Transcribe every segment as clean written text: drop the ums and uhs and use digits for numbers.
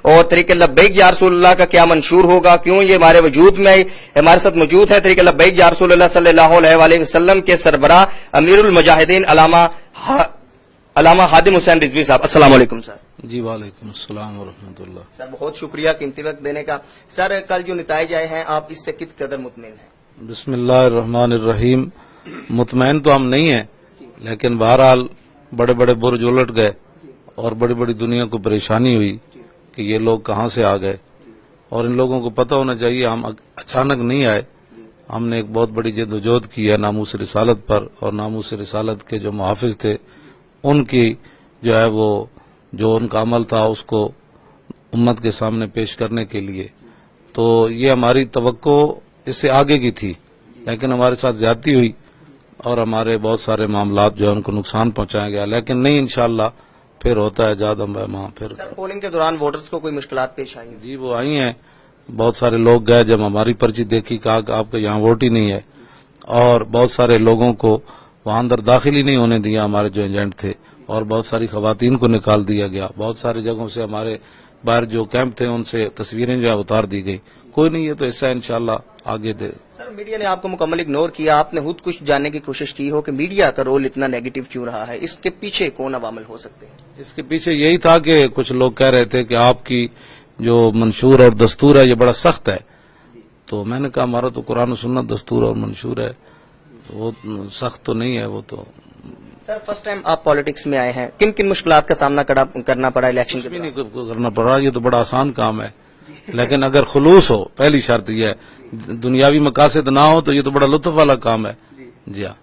اور طریقہ لبیک یا رسول اللہ کا کیا منشور ہوگا، کیوں یہ ہمارے وجود میں ہمارے ساتھ موجود ہے طریقہ لبیک یا رسول اللہ صلی اللہ علیہ وآلہ وسلم کے سربراہ امیر المجاہدین علامہ ہادم حسین رضوی صاحب۔ السلام علیکم سر۔ جی وعلیکم السلام ورحمۃ اللہ۔ سر بہت شکریہ قیمتی وقت دینے کا۔ سر کل جو نتائج آئے ہیں آپ اس سے کس قدر مطمئن ہیں؟ بسم اللہ الرحمن الرحیم۔ مطمئن تو ہم نہیں ہیں، لیکن بہرحال بڑے بڑے برج الٹ گئے اور بڑی بڑی دنیا کو پریشانی ہوئی کہ یہ لوگ کہاں سے آ گئے، اور ان لوگوں کو پتہ ہونا چاہیے ہم اچانک نہیں آئے، ہم نے ایک بہت بڑی جدوجہد کی ہے ناموس رسالت پر، اور ناموس رسالت کے جو محافظ تھے ان کی جو ہے وہ جو ان کا عمل تھا اس کو امت کے سامنے پیش کرنے کے لیے، تو یہ ہماری توقع اس سے آگے کی تھی، لیکن ہمارے ساتھ زیادتی ہوئی اور ہمارے بہت سارے معاملات جو ہے ان کو نقصان پہنچایا گیا، لیکن نہیں انشاءاللہ پھر ہوتا ہے جاد ماں۔ پھر سر پولنگ کے دوران ووٹرز کو کوئی مشکلات پیش آئی ہیں؟ جی وہ آئی ہیں، بہت سارے لوگ گئے، جب ہماری پرچی دیکھی کہا کہ آپ کا یہاں ووٹ ہی نہیں ہے، اور بہت سارے لوگوں کو وہاں اندر داخل ہی نہیں ہونے دیا ہمارے جو ایجنٹ تھے، اور بہت ساری خواتین کو نکال دیا گیا، بہت ساری جگہوں سے ہمارے باہر جو کیمپ تھے ان سے تصویریں جو ہے اتار دی گئی۔ کوئی نہیں، یہ تو ایسا انشاءاللہ آگے دے۔ سر میڈیا نے آپ کو مکمل اگنور کیا، آپ نے خود کچھ جاننے کی کوشش کی ہو کہ میڈیا کا رول اتنا نیگیٹو کیوں رہا ہے، اس کے پیچھے کون عوامل ہو سکتے ہیں؟ اس کے پیچھے یہی تھا کہ کچھ لوگ کہہ رہے تھے کہ آپ کی جو منشور اور دستور ہے یہ بڑا سخت ہے، تو میں نے کہا ہمارا تو قرآن و سنت دستور اور منشور ہے، وہ سخت تو نہیں ہے وہ تو۔ سر فرسٹ ٹائم آپ پالیٹکس میں آئے ہیں، کن کن مشکلات کا سامنا کرنا پڑا الیکشن کے بھی دوران؟ نہیں کرنا پڑا، یہ تو بڑا آسان کام ہے، لیکن اگر خلوص ہو، پہلی شرط یہ ہے، دنیاوی مقاصد نہ ہو تو یہ تو بڑا لطف والا کام ہے۔ جی ہاں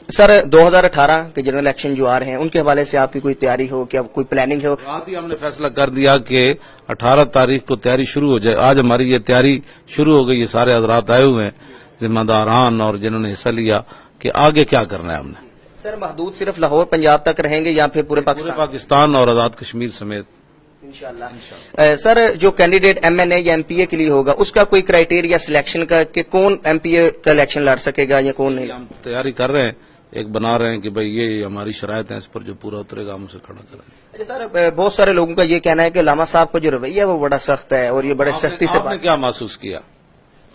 سر 2018 کے جنرل الیکشن جو آ رہے ہیں ان کے حوالے سے آپ کی کوئی تیاری ہو، کیا کوئی پلاننگ ہو؟ رات ہی ہم نے فیصلہ کر دیا کہ 18 تاریخ کو تیاری شروع ہو جائے، آج ہماری یہ تیاری شروع ہو گئی، یہ سارے حضرات آئے ہوئے ہیں ذمہ داران اور جنہوں نے حصہ لیا کہ آگے کیا کرنا ہے ہم نے۔ سر محدود صرف لاہور پنجاب تک رہیں گے یا پھر پورے پاکستان اور آزاد کشمیر سمیت؟ انشاءاللہ۔ سر جو کینڈیڈیٹ ایم این اے یا ایم پی اے کے لیے ہوگا اس کا کوئی کرائیٹیریا سلیکشن کا کہ کون ایم پی اے کا الیکشن لڑ سکے گا یا کون نہیں؟ ہم تیاری کر رہے ہیں، ایک بنا رہے ہیں کہ بھئی یہ ہماری شرائط ہیں، اس پر جو پورا اترے گا ہم اسے کھڑا کریں۔ اچھا سر بہت سارے لوگوں کا یہ کہنا ہے کہ علامہ صاحب کا جو رویہ ہے وہ بڑا سخت ہے اور یہ بڑے سختی سے آپ نے کیا محسوس کیا؟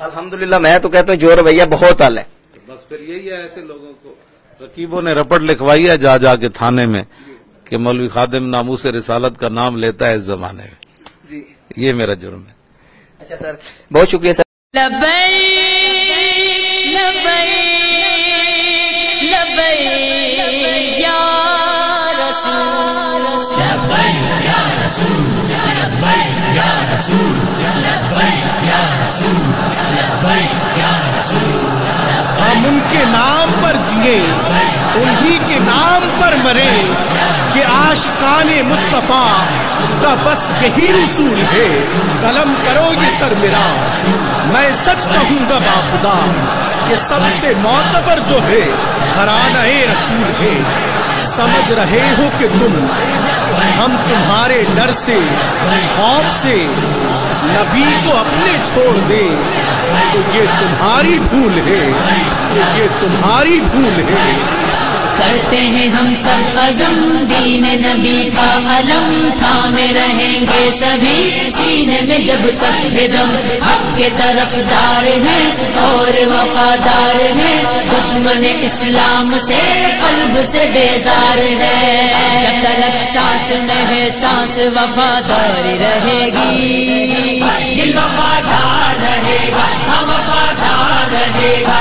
الحمدللہ میں تو کہتا ہوں جو رویہ بہت اعلی ہے۔ بس پھر یہی ہے، ایسے لوگوں کو رقیبوں نے رپٹ لکھوائی ہے جا جا کے تھانے میں کہ مولوی خادم ناموس رسالت کا نام لیتا ہے اس زمانے میں، جی یہ میرا جرم ہے۔ اچھا سر بہت شکریہ سر۔ ہم ان کے نام پر جیے انہی کے نام پر مرے کہ عاشقان مصطفیٰ کا بس یہی رسول ہے۔ قلم کرو یہ سر میرا، میں سچ کہوں گا باخدا کہ سب سے معتبر جو ہے گھرانہ رسول ہے۔ سمجھ رہے ہو کہ تم ہم تمہارے ڈر سے خوف سے نبی کو اپنے چھوڑ دے تو یہ تمہاری بھول ہے، تو یہ تمہاری بھول ہے۔ کرتے ہیں ہم سب عزم، دین نبی کا علم تھامے رہیں گے سبھی سینے میں جب تک ہے دم۔ حق کے طرفدار ہیں اور وفادار ہیں، دشمن اسلام سے قلب سے بیزار ہے۔ جب تلک سانس میں ہے سانس وفادار رہے گی، دل وفادار رہے گا، ہم وفادار رہے گا۔